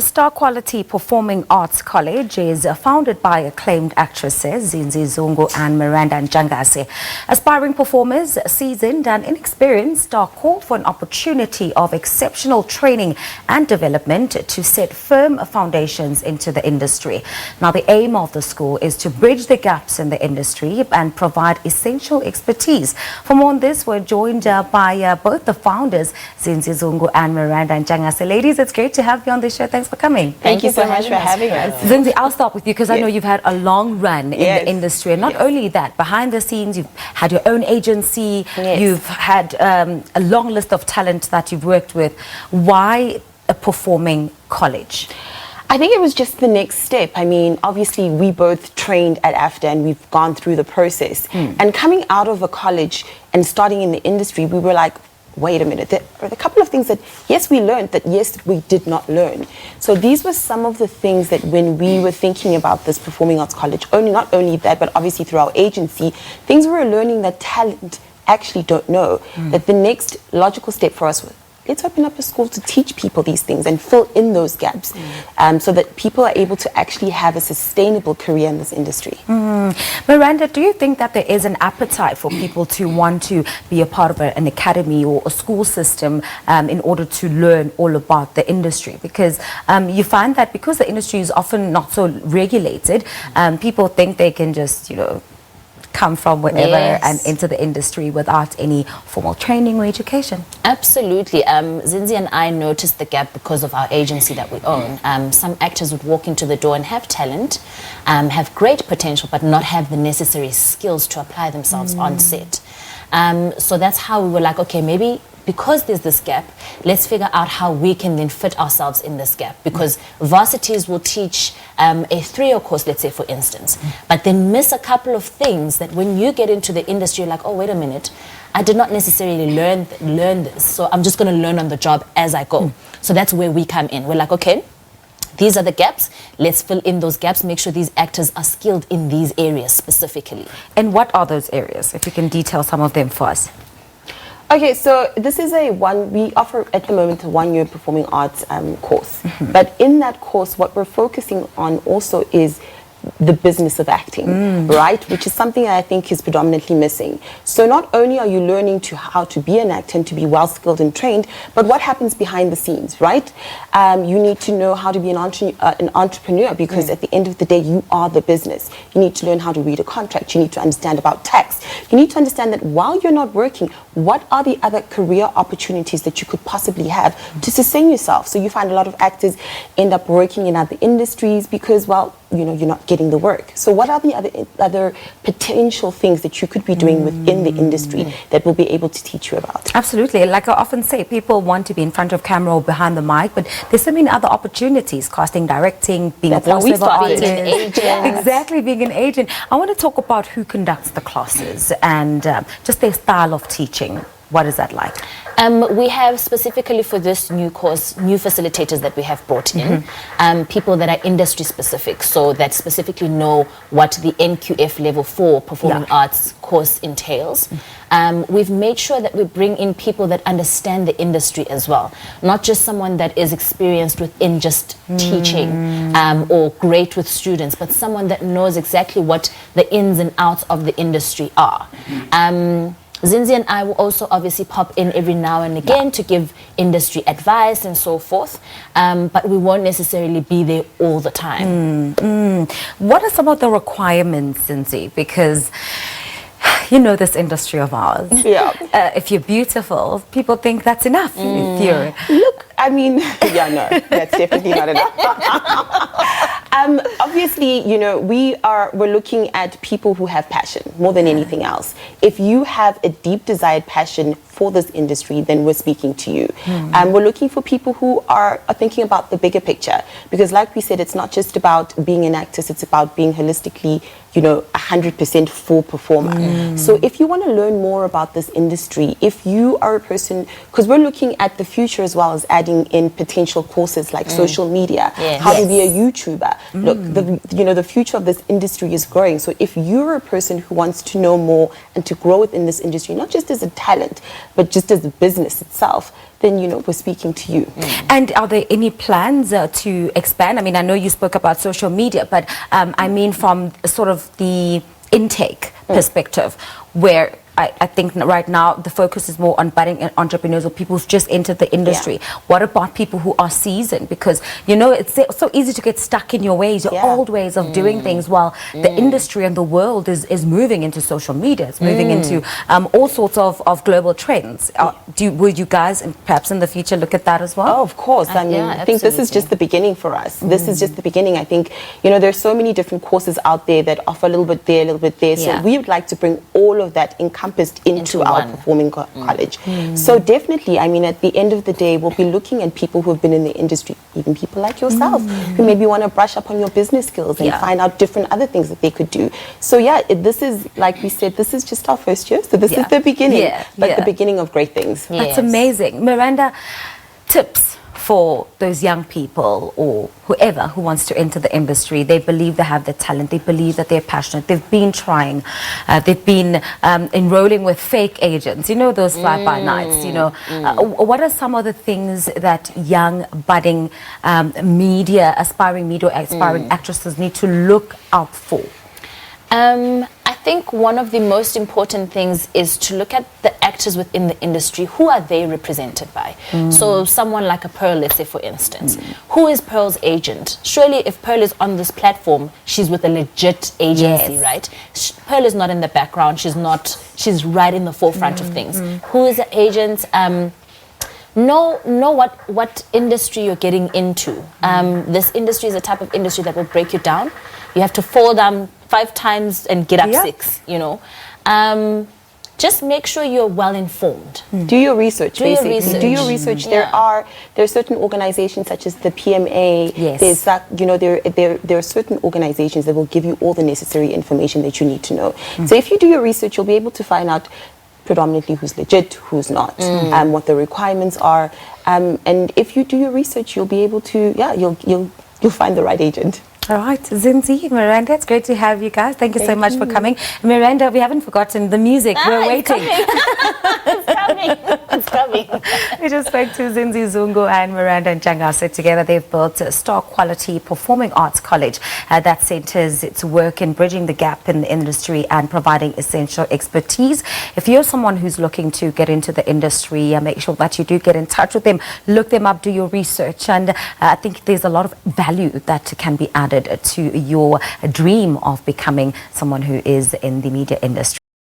Star Quality Performing Arts College is founded by acclaimed actresses Zinzi, Zungu and Miranda Ntshangase. Aspiring performers, seasoned and inexperienced, are called for an opportunity of exceptional training and development to set firm foundations into the industry. Now, the aim of the school is to bridge the gaps in the industry and provide essential expertise. For more on this, we're joined by both the founders, Zinzi, Zungu and Miranda Ntshangase. Ladies, it's great to have you on the show. Thanks for coming. Thank you so much for having us. Zinzi, I'll start with you because I know you've had a long run in the industry. And not only that, behind the scenes, you've had your own agency. You've had a long list of talent that you've worked with. Why a performing college? I think it was just the next step. I mean, obviously, we both trained at AFDA and we've gone through the process. And coming out of a college and starting in the industry, we were like, wait a minute, there are a couple of things that, yes, we learned, that, yes, we did not learn. So these were some of the things that when we were thinking about this Performing Arts College, not only that, but obviously through our agency, things we were learning that talent actually don't know. That the next logical step for us was, let's open up a school to teach people these things and fill in those gaps so that people are able to actually have a sustainable career in this industry. Miranda, do you think that there is an appetite for people to want to be a part of an academy or a school system in order to learn all about the industry? Because you find that because the industry is often not so regulated, people think they can just, come from wherever and enter the industry without any formal training or education. Absolutely. Zinzi and I noticed the gap because of our agency that we own. Some actors would walk into the door and have talent, have great potential, but not have the necessary skills to apply themselves on set. So that's how we were like, okay, maybe because there's this gap, let's figure out how we can then fit ourselves in this gap. Because varsities will teach a 3-year course, let's say, for instance, but then miss a couple of things that when you get into the industry, you're like, oh, wait a minute, I did not necessarily learn this, so I'm just going to learn on the job as I go. So that's where we come in. We're like, okay, these are the gaps. Let's fill in those gaps, make sure these actors are skilled in these areas specifically. And what are those areas, if you can detail some of them for us? Okay, so this is we offer at the moment a 1-year performing arts course. But in that course, what we're focusing on also is the business of acting, right? Which is something I think is predominantly missing. So not only are you learning how to be an actor and to be well skilled and trained, but what happens behind the scenes, right? You need to know how to be an entrepreneur because at the end of the day, you are the business. You need to learn how to read a contract. You need to understand about tax. You need to understand that while you're not working, what are the other career opportunities that you could possibly have to sustain yourself? So you find a lot of actors end up working in other industries because, well, you're not getting the work. So what are the other potential things that you could be doing within the industry that will be able to teach you about? Absolutely. Like I often say, people want to be in front of camera or behind the mic, but there's so many other opportunities: casting, directing, being a voiceover artist. Being an agent. Exactly, being an agent. I want to talk about who conducts the classes and just their style of teaching. What is that like? We have specifically for this new course, new facilitators that we have brought in, people that are industry specific, so that specifically know what the NQF level 4 performing arts course entails. We've made sure that we bring in people that understand the industry as well, not just someone that is experienced within just teaching or great with students, but someone that knows exactly what the ins and outs of the industry are. Zinzi and I will also obviously pop in every now and again to give industry advice and so forth, but we won't necessarily be there all the time. What are some of the requirements, Zinzi? Because you know this industry of ours. If you're beautiful, people think that's enough. If you're... Look, I mean, no, that's definitely not enough. Obviously, we're looking at people who have passion more than anything else. If you have a deep desired passion for this industry, then we're speaking to you. We're looking for people who are thinking about the bigger picture, because like we said, it's not just about being an actress, it's about being holistically 100% full performer. So if you want to learn more about this industry, if you are a person, because we're looking at the future as well as adding in potential courses like social media, how to be a YouTuber. Look, the future of this industry is growing. So if you're a person who wants to know more and to grow within this industry, not just as a talent, but just as a business itself, then, you know, we're speaking to you. And are there any plans to expand? I mean, I know you spoke about social media, but I mean from sort of the intake perspective, where I think right now the focus is more on budding entrepreneurs or people who've just entered the industry. What about people who are seasoned? Because, you know, it's so easy to get stuck in your ways, your old ways of doing things, while the industry and the world is moving into social media. It's moving into all sorts of global trends. Would you guys, and perhaps in the future, look at that as well? Oh, of course. I mean, I think this is just the beginning for us. This is just the beginning. I think, you know, there's so many different courses out there that offer a little bit there, a little bit there. So we would like to bring all of that encompassed into our performing college. So definitely, I mean, at the end of the day, we'll be looking at people who have been in the industry, even people like yourself, who maybe want to brush up on your business skills and find out different other things that they could do. So yeah, this is, like we said, this is just our first year. So this is the beginning, but the beginning of great things. That's amazing. Miranda, tips for those young people or whoever who wants to enter the industry. They believe they have the talent, they believe that they're passionate, they've been trying, they've been enrolling with fake agents, you know, those fly-by-nights, you know. What are some of the things that young budding aspiring actresses need to look out for? I think one of the most important things is to look at the actors within the industry. Who are they represented by? So someone like a Pearl, let's say, for instance. Who is Pearl's agent? Surely if Pearl is on this platform, she's with a legit agency, right? Pearl is not in the background. She's right in the forefront of things. Who is the agent? Know what industry you're getting into. This industry is a type of industry that will break you down. You have to fall down 5 times and get up 6, you know. Just make sure you're well informed. Do your research, basically. Do your research. There are certain organizations such as the PMA. There's that, you know, there are certain organizations that will give you all the necessary information that you need to know. So if you do your research, you'll be able to find out predominantly who's legit, who's not, what the requirements are. And if you do your research, you'll be able to, you'll find the right agent. All right, Zinzi, Miranda, it's great to have you guys. Thank you so much for coming. Miranda, we haven't forgotten the music. We're waiting. It's coming. We just spoke to Zinzi, Zungu and Miranda and Ntshangase together. They've built a star quality performing arts college that centers its work in bridging the gap in the industry and providing essential expertise. If you're someone who's looking to get into the industry, make sure that you do get in touch with them, look them up, do your research, and I think there's a lot of value that can be added to your dream of becoming someone who is in the media industry.